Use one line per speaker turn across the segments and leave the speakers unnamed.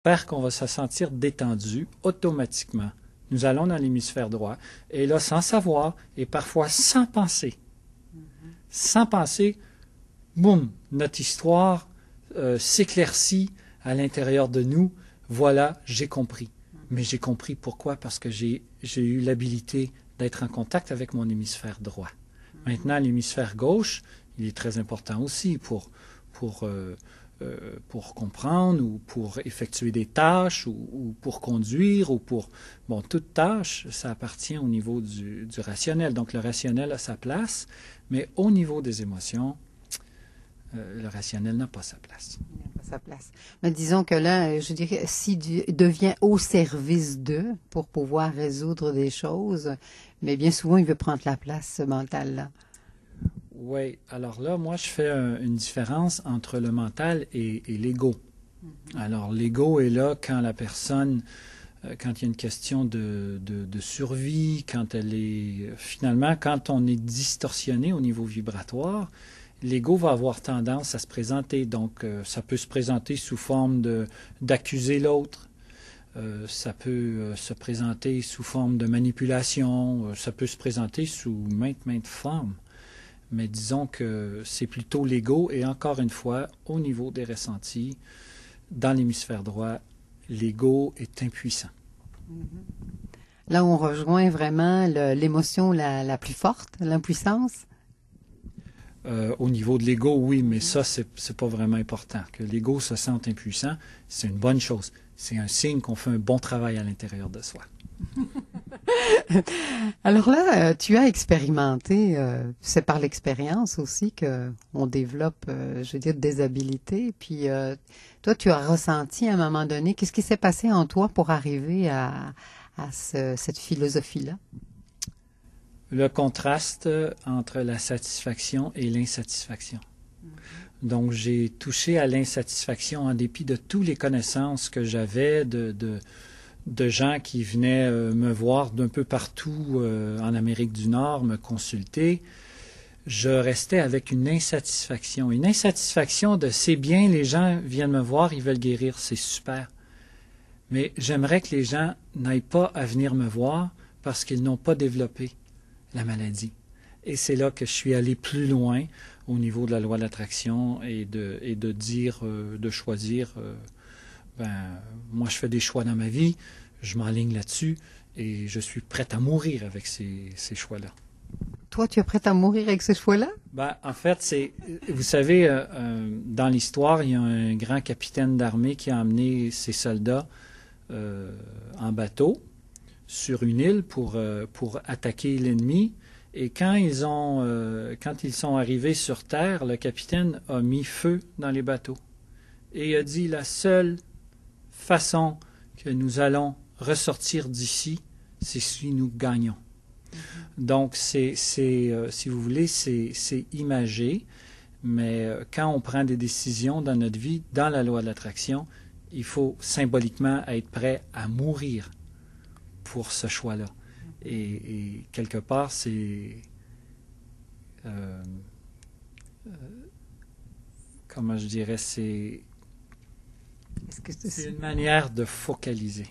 Faire qu'on va se sentir détendu automatiquement. Nous allons dans l'hémisphère droit, et là, sans savoir, et parfois sans penser, boum, notre histoire s'éclaircit à l'intérieur de nous. Voilà, j'ai compris. Mais j'ai compris pourquoi? Parce que j'ai eu l'habilité d'être en contact avec mon hémisphère droit. Maintenant, l'hémisphère gauche, il est très important aussi pour comprendre ou pour effectuer des tâches ou pour conduire ou pour... Bon, toute tâche, ça appartient au niveau du rationnel. Donc, le rationnel a sa place, mais au niveau des émotions, le rationnel n'a pas sa place.
Il n'a pas sa place. Mais disons que là, je dirais, s'il devient au service d'eux pour pouvoir résoudre des choses, mais bien souvent, il veut prendre la place, ce mental-là.
Oui, alors là, moi, je fais une différence entre le mental et l'ego. Alors, l'ego est là quand la personne, quand il y a une question de survie, quand elle est, finalement, quand on est distorsionné au niveau vibratoire, l'ego va avoir tendance à se présenter. Donc, ça peut se présenter sous forme d'accuser l'autre. Ça peut se présenter sous forme de manipulation. Ça peut se présenter sous maintes formes. Mais disons que c'est plutôt l'ego, et encore une fois, au niveau des ressentis, dans l'hémisphère droit, l'ego est impuissant.
Là où on rejoint vraiment l'émotion la plus forte, l'impuissance.
Au niveau de l'ego, oui, mais ça, c'est pas vraiment important. Que l'ego se sente impuissant, c'est une bonne chose. C'est un signe qu'on fait un bon travail à l'intérieur de soi.
Alors là, tu as expérimenté, c'est par l'expérience aussi qu'on développe, je veux dire, des habilités. Puis toi, tu as ressenti à un moment donné, qu'est-ce qui s'est passé en toi pour arriver à cette philosophie-là?
Le contraste entre la satisfaction et l'insatisfaction. Donc, j'ai touché à l'insatisfaction en dépit de toutes les connaissances que j'avais de gens qui venaient me voir d'un peu partout en Amérique du Nord, me consulter. Je restais avec une insatisfaction de c'est bien, les gens viennent me voir, ils veulent guérir, c'est super. Mais j'aimerais que les gens n'aillent pas à venir me voir parce qu'ils n'ont pas développé la maladie. Et c'est là que je suis allé plus loin au niveau de la loi de l'attraction et de dire, de choisir, moi je fais des choix dans ma vie, je m'enligne là-dessus et je suis prêt à mourir avec ces choix-là.
Toi, tu es prêt à mourir avec ces choix-là?
En fait, vous savez, dans l'histoire, il y a un grand capitaine d'armée qui a emmené ses soldats en bateau sur une île pour attaquer l'ennemi. Et quand ils sont arrivés sur terre, le capitaine a mis feu dans les bateaux. Et il a dit, la seule façon que nous allons ressortir d'ici, c'est si nous gagnons. Donc, si vous voulez, c'est imagé, mais quand on prend des décisions dans notre vie, dans la loi de l'attraction, il faut symboliquement être prêt à mourir pour ce choix-là. Et quelque part, c'est... comment je dirais, c'est une manière de focaliser.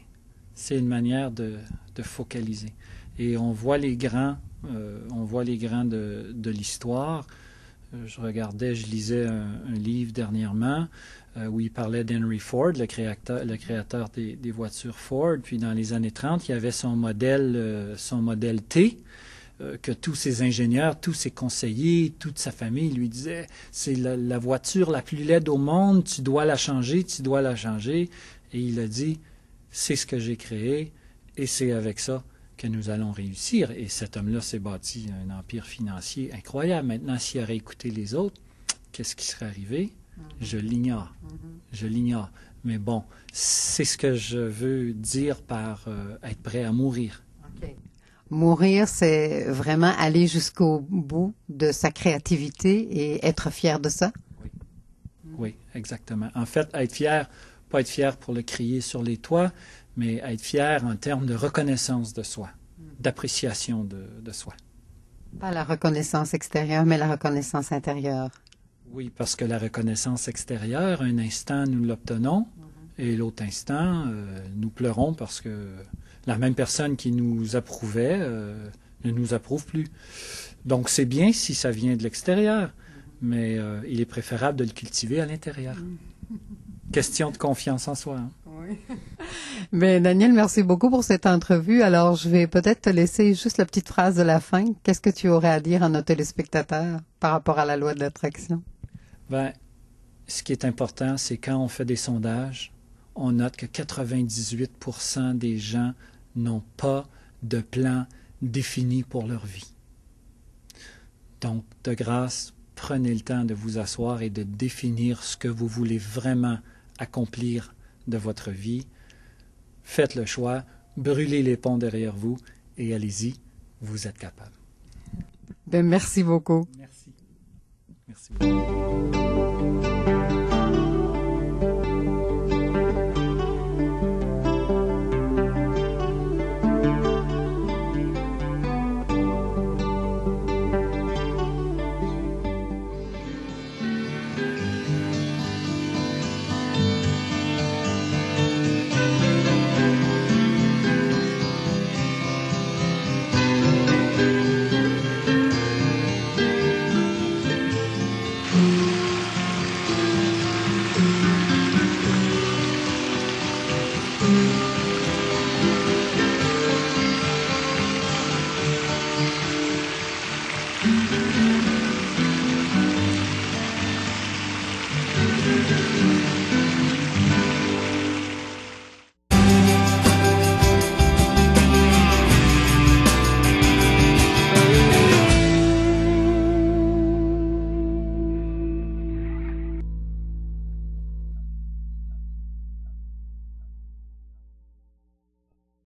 C'est une manière de focaliser. Et on voit les grands de l'histoire. Je lisais un livre dernièrement où il parlait d'Henry Ford, le créateur des voitures Ford. Puis dans les années 30, il y avait son modèle T, que tous ses ingénieurs, tous ses conseillers, toute sa famille lui disaient « C'est la voiture la plus laide au monde, tu dois la changer, tu dois la changer. » Et il a dit « C'est ce que j'ai créé et c'est avec ça que nous allons réussir. » Et cet homme-là s'est bâti un empire financier incroyable. Maintenant, s'il aurait écouté les autres, qu'est-ce qui serait arrivé? Je l'ignore. Je l'ignore. Mais bon, c'est ce que je veux dire par être prêt à mourir.
Okay. Mourir, c'est vraiment aller jusqu'au bout de sa créativité et être fier de ça?
Oui. Oui, exactement. En fait, être fier, pas être fier pour le crier sur les toits, mais être fier en termes de reconnaissance de soi, d'appréciation de soi.
Pas la reconnaissance extérieure, mais la reconnaissance intérieure.
Oui, parce que la reconnaissance extérieure, un instant, nous l'obtenons, Et l'autre instant, nous pleurons parce que la même personne qui nous approuvait ne nous approuve plus. Donc c'est bien si ça vient de l'extérieur, mais il est préférable de le cultiver à l'intérieur. Question de confiance en soi. Hein?
Oui. Ben, Daniel, merci beaucoup pour cette entrevue. Alors, je vais peut-être te laisser juste la petite phrase de la fin. Qu'est-ce que tu aurais à dire à nos téléspectateurs par rapport à la loi de l'attraction?
Ben, ce qui est important, c'est quand on fait des sondages, on note que 98% des gens n'ont pas de plan défini pour leur vie. Donc, de grâce, prenez le temps de vous asseoir et de définir ce que vous voulez vraiment accomplir de votre vie. Faites le choix, brûlez les ponts derrière vous et allez-y, vous êtes capable.
Ben, merci beaucoup.
Merci. Merci beaucoup.